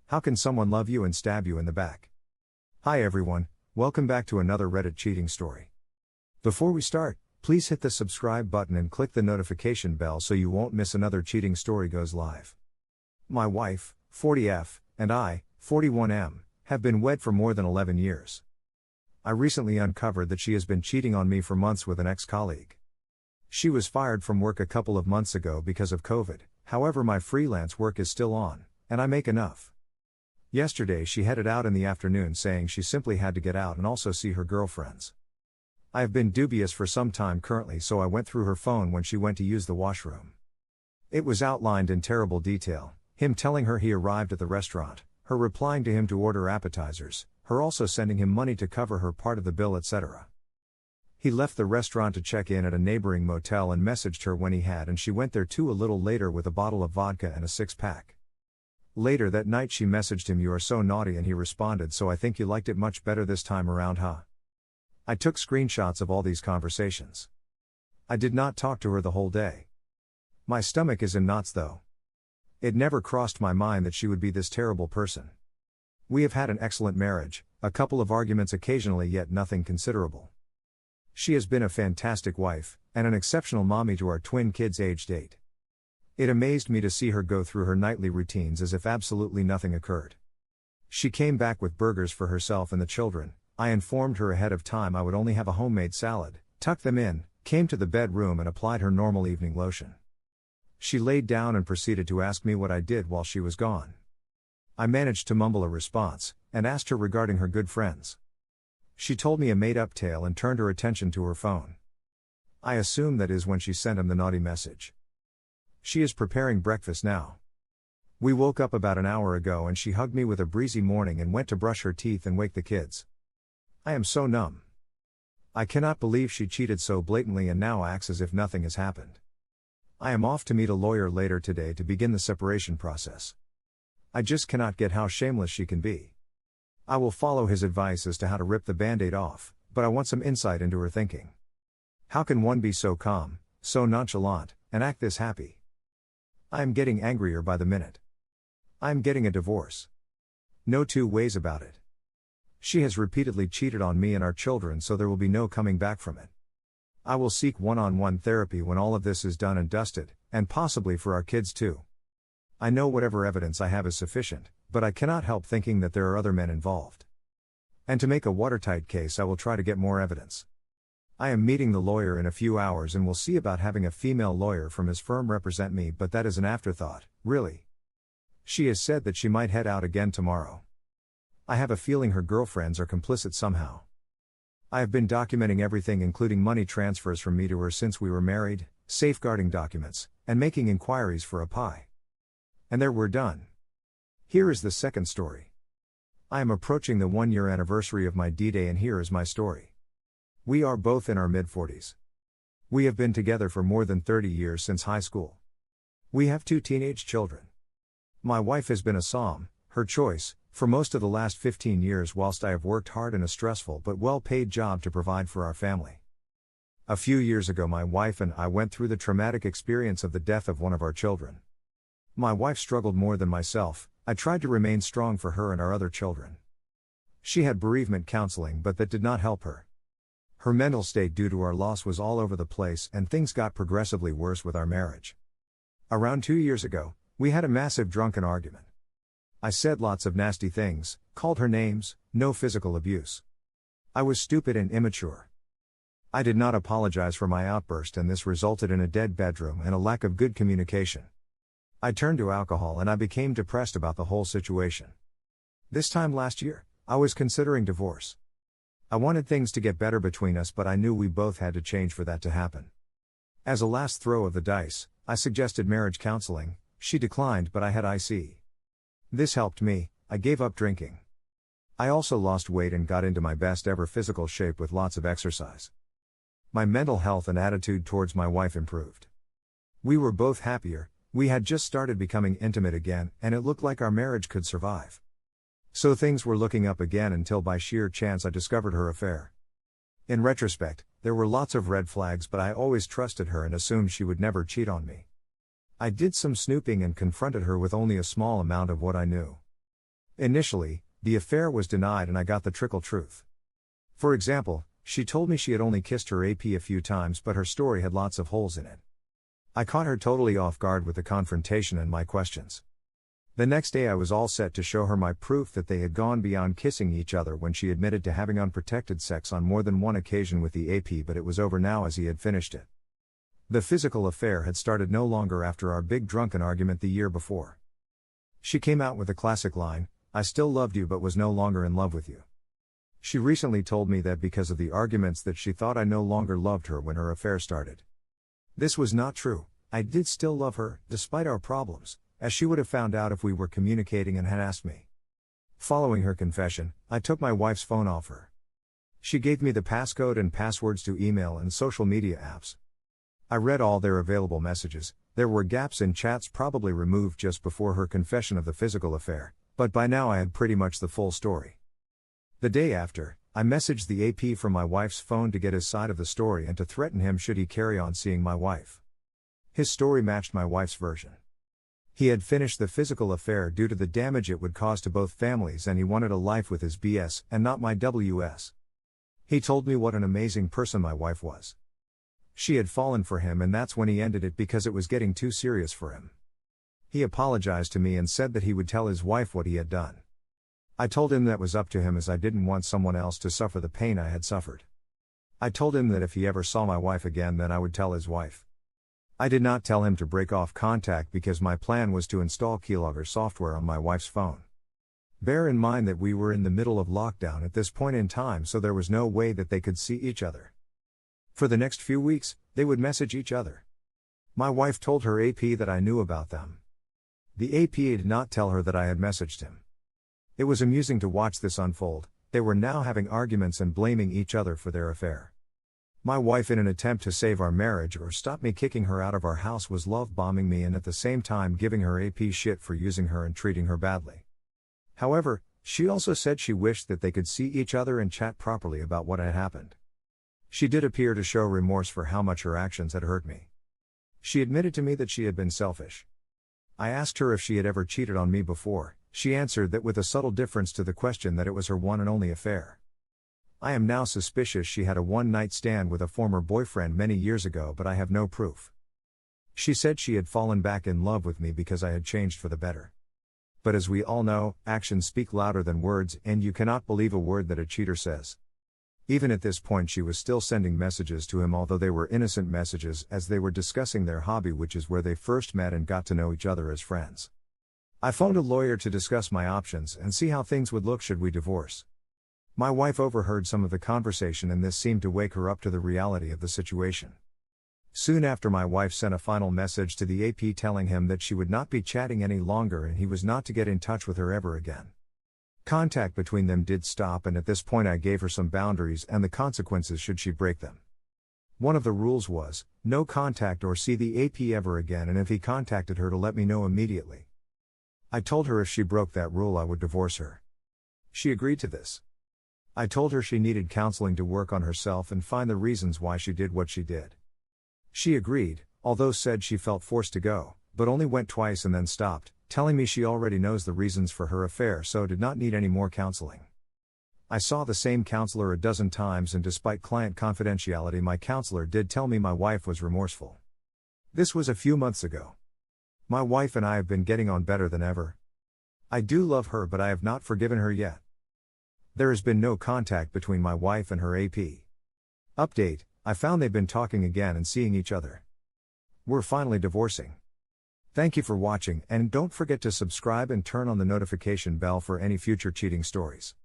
How can someone love you and stab you in the back? Hi everyone, welcome back to another Reddit cheating story. Before we start, please hit the subscribe button and click the notification bell so you won't miss another cheating story goes live. My wife, 40F, and I, 41M, have been wed for more than 11 years. I recently uncovered that she has been cheating on me for months with an ex-colleague. She was fired from work a couple of months ago because of COVID, however my freelance work is still on, and I make enough. Yesterday she headed out in the afternoon saying she simply had to get out and also see her girlfriends. I have been dubious for some time currently, so I went through her phone when she went to use the washroom. It was outlined in terrible detail, him telling her he arrived at the restaurant, her replying to him to order appetizers, her also sending him money to cover her part of the bill, etc. He left the restaurant to check in at a neighboring motel and messaged her when he had, and she went there too a little later with a bottle of vodka and a 6-pack. Later that night she messaged him, "You are so naughty," and he responded, "So I think you liked it much better this time around, huh?" I took screenshots of all these conversations. I did not talk to her the whole day. My stomach is in knots though. It never crossed my mind that she would be this terrible person. We have had an excellent marriage, a couple of arguments occasionally, yet nothing considerable. She has been a fantastic wife, and an exceptional mommy to our twin kids aged 8. It amazed me to see her go through her nightly routines as if absolutely nothing occurred. She came back with burgers for herself and the children. I informed her ahead of time I would only have a homemade salad, tucked them in, came to the bedroom and applied her normal evening lotion. She laid down and proceeded to ask me what I did while she was gone. I managed to mumble a response, and asked her regarding her good friends. She told me a made-up tale and turned her attention to her phone. I assume that is when she sent him the naughty message. She is preparing breakfast now. We woke up about an hour ago and she hugged me with a breezy morning and went to brush her teeth and wake the kids. I am so numb. I cannot believe she cheated so blatantly and now acts as if nothing has happened. I am off to meet a lawyer later today to begin the separation process. I just cannot get how shameless she can be. I will follow his advice as to how to rip the band-aid off, but I want some insight into her thinking. How can one be so calm, so nonchalant, and act this happy? I am getting angrier by the minute. I am getting a divorce. No two ways about it. She has repeatedly cheated on me and our children, so there will be no coming back from it. I will seek one-on-one therapy when all of this is done and dusted, and possibly for our kids too. I know whatever evidence I have is sufficient, but I cannot help thinking that there are other men involved. And to make a watertight case, I will try to get more evidence. I am meeting the lawyer in a few hours and will see about having a female lawyer from his firm represent me, but that is an afterthought, really. She has said that she might head out again tomorrow. I have a feeling her girlfriends are complicit somehow. I have been documenting everything, including money transfers from me to her since we were married, safeguarding documents, and making inquiries for a pie. And there we're done. Here is the second story. I am approaching the 1-year anniversary of my D-Day, and here is my story. We are both in our mid-40s. We have been together for more than 30 years, since high school. We have 2 teenage children. My wife has been a psalm, her choice, for most of the last 15 years, whilst I have worked hard in a stressful but well-paid job to provide for our family. A few years ago my wife and I went through the traumatic experience of the death of one of our children. My wife struggled more than myself. I tried to remain strong for her and our other children. She had bereavement counseling, but that did not help her. Her mental state due to our loss was all over the place, and things got progressively worse with our marriage. Around 2 years ago, we had a massive drunken argument. I said lots of nasty things, called her names, no physical abuse. I was stupid and immature. I did not apologize for my outburst, and this resulted in a dead bedroom and a lack of good communication. I turned to alcohol and I became depressed about the whole situation. This time last year, I was considering divorce. I wanted things to get better between us, but I knew we both had to change for that to happen. As a last throw of the dice, I suggested marriage counseling. She declined, but I had IC. This helped me. I gave up drinking. I also lost weight and got into my best ever physical shape with lots of exercise. My mental health and attitude towards my wife improved. We were both happier. We had just started becoming intimate again, and it looked like our marriage could survive. So things were looking up again until by sheer chance I discovered her affair. In retrospect, there were lots of red flags, but I always trusted her and assumed she would never cheat on me. I did some snooping and confronted her with only a small amount of what I knew. Initially, the affair was denied and I got the trickle truth. For example, she told me she had only kissed her AP a few times, but her story had lots of holes in it. I caught her totally off guard with the confrontation and my questions. The next day I was all set to show her my proof that they had gone beyond kissing each other when she admitted to having unprotected sex on more than one occasion with the AP, but it was over now as he had finished it. The physical affair had started no longer after our big drunken argument the year before. She came out with the classic line, "I still loved you but was no longer in love with you." She recently told me that because of the arguments that she thought I no longer loved her when her affair started. This was not true. I did still love her, despite our problems, as she would have found out if we were communicating and had asked me. Following her confession, I took my wife's phone off her. She gave me the passcode and passwords to email and social media apps. I read all their available messages. There were gaps in chats probably removed just before her confession of the physical affair, but by now I had pretty much the full story. The day after, I messaged the AP from my wife's phone to get his side of the story and to threaten him should he carry on seeing my wife. His story matched my wife's version. He had finished the physical affair due to the damage it would cause to both families, and he wanted a life with his BS and not my WS. He told me what an amazing person my wife was. She had fallen for him, and that's when he ended it because it was getting too serious for him. He apologized to me and said that he would tell his wife what he had done. I told him that was up to him, as I didn't want someone else to suffer the pain I had suffered. I told him that if he ever saw my wife again, then I would tell his wife. I did not tell him to break off contact because my plan was to install keylogger software on my wife's phone. Bear in mind that we were in the middle of lockdown at this point in time, so there was no way that they could see each other. For the next few weeks, they would message each other. My wife told her AP that I knew about them. The AP did not tell her that I had messaged him. It was amusing to watch this unfold. They were now having arguments and blaming each other for their affair. My wife, in an attempt to save our marriage or stop me kicking her out of our house, was love-bombing me and at the same time giving her AP shit for using her and treating her badly. However, she also said she wished that they could see each other and chat properly about what had happened. She did appear to show remorse for how much her actions had hurt me. She admitted to me that she had been selfish. I asked her if she had ever cheated on me before. She answered that with a subtle difference to the question, that it was her one and only affair. I am now suspicious she had a one-night stand with a former boyfriend many years ago, but I have no proof. She said she had fallen back in love with me because I had changed for the better. But as we all know, actions speak louder than words, and you cannot believe a word that a cheater says. Even at this point she was still sending messages to him, although they were innocent messages, as they were discussing their hobby, which is where they first met and got to know each other as friends. I phoned a lawyer to discuss my options and see how things would look should we divorce. My wife overheard some of the conversation, and this seemed to wake her up to the reality of the situation. Soon after, my wife sent a final message to the AP telling him that she would not be chatting any longer and he was not to get in touch with her ever again. Contact between them did stop, and at this point I gave her some boundaries and the consequences should she break them. One of the rules was, no contact or see the AP ever again, and if he contacted her to let me know immediately. I told her if she broke that rule I would divorce her. She agreed to this. I told her she needed counseling to work on herself and find the reasons why she did what she did. She agreed, although said she felt forced to go, but only went twice and then stopped, telling me she already knows the reasons for her affair, so did not need any more counseling. I saw the same counselor a dozen times, and despite client confidentiality, my counselor did tell me my wife was remorseful. This was a few months ago. My wife and I have been getting on better than ever. I do love her, but I have not forgiven her yet. There has been no contact between my wife and her AP. Update: I found they've been talking again and seeing each other. We're finally divorcing. Thank you for watching, and don't forget to subscribe and turn on the notification bell for any future cheating stories.